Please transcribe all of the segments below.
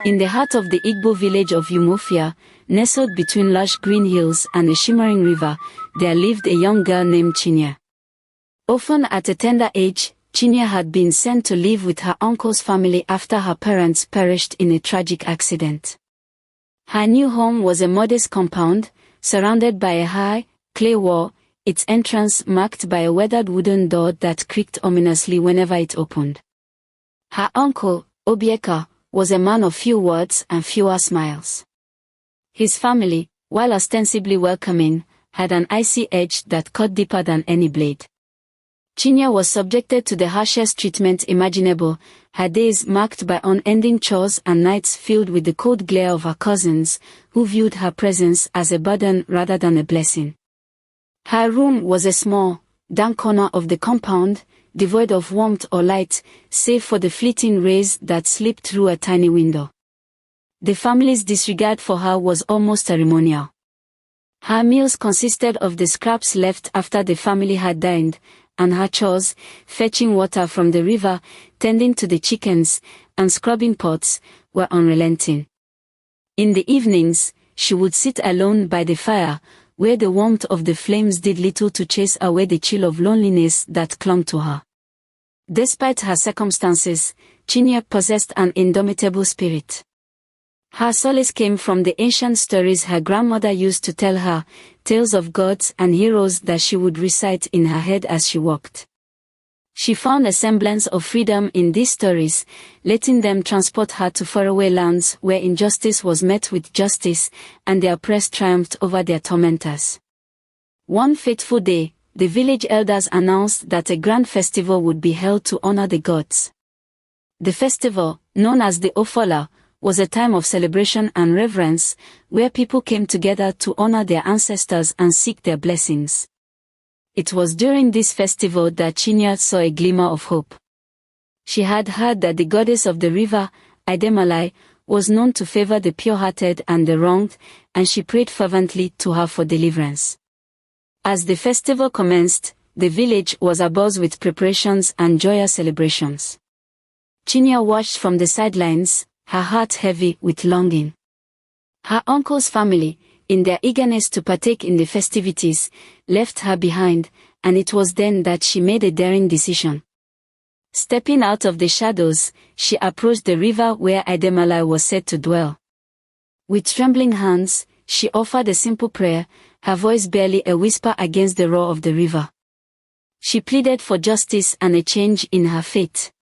In the heart of the Igbo village of Umuofia, nestled between lush green hills and a shimmering river, there lived a young girl named Chinyere. Often at a tender age, Chinyere had been sent to live with her uncle's family after her parents perished in a tragic accident. Her new home was a modest compound, surrounded by a high, clay wall, its entrance marked by a weathered wooden door that creaked ominously whenever it opened. Her uncle, Obieka, was a man of few words and fewer smiles. His family, while ostensibly welcoming, had an icy edge that cut deeper than any blade. Chinyere was subjected to the harshest treatment imaginable, her days marked by unending chores and nights filled with the cold glare of her cousins, who viewed her presence as a burden rather than a blessing. Her room was a small, dark corner of the compound, devoid of warmth or light, save for the fleeting rays that slipped through a tiny window. The family's disregard for her was almost ceremonial. Her meals consisted of the scraps left after the family had dined, and her chores, fetching water from the river, tending to the chickens, and scrubbing pots, were unrelenting. In the evenings, she would sit alone by the fire, where the warmth of the flames did little to chase away the chill of loneliness that clung to her. Despite her circumstances, Chinyere possessed an indomitable spirit. Her solace came from the ancient stories her grandmother used to tell her, tales of gods and heroes that she would recite in her head as she walked. She found a semblance of freedom in these stories, letting them transport her to faraway lands where injustice was met with justice, and the oppressed triumphed over their tormentors. One fateful day, the village elders announced that a grand festival would be held to honor the gods. The festival, known as the Ofola, was a time of celebration and reverence, where people came together to honor their ancestors and seek their blessings. It was during this festival that Chinyere saw a glimmer of hope. She had heard that the goddess of the river, Idemalai, was known to favor the pure-hearted and the wronged, and she prayed fervently to her for deliverance. As the festival commenced, the village was abuzz with preparations and joyous celebrations. Chinyere watched from the sidelines, her heart heavy with longing. Her uncle's family, in their eagerness to partake in the festivities, left her behind, and it was then that she made a daring decision. Stepping out of the shadows, she approached the river where Idemalai was said to dwell. With trembling hands, she offered a simple prayer, her voice barely a whisper against the roar of the river. She pleaded for justice and a change in her fate.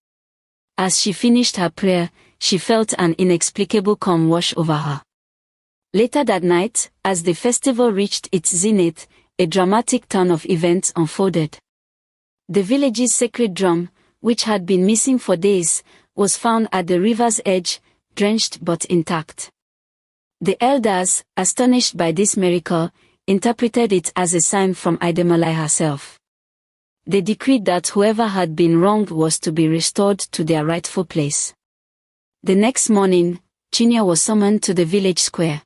As she finished her prayer, she felt an inexplicable calm wash over her. Later that night, as the festival reached its zenith, a dramatic turn of events unfolded. The village's sacred drum, which had been missing for days, was found at the river's edge, drenched but intact. The elders, astonished by this miracle, interpreted it as a sign from Idemalai herself. They decreed that whoever had been wronged was to be restored to their rightful place. The next morning, Chinyere was summoned to the village square.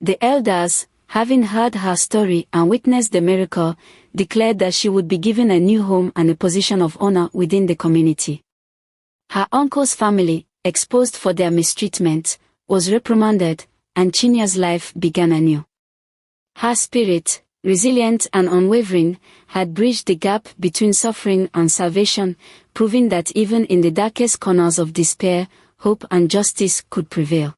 The elders, having heard her story and witnessed the miracle, declared that she would be given a new home and a position of honor within the community. Her uncle's family, exposed for their mistreatment, was reprimanded, and Chinyere's life began anew. Her spirit, resilient and unwavering, had bridged the gap between suffering and salvation, proving that even in the darkest corners of despair, hope and justice could prevail.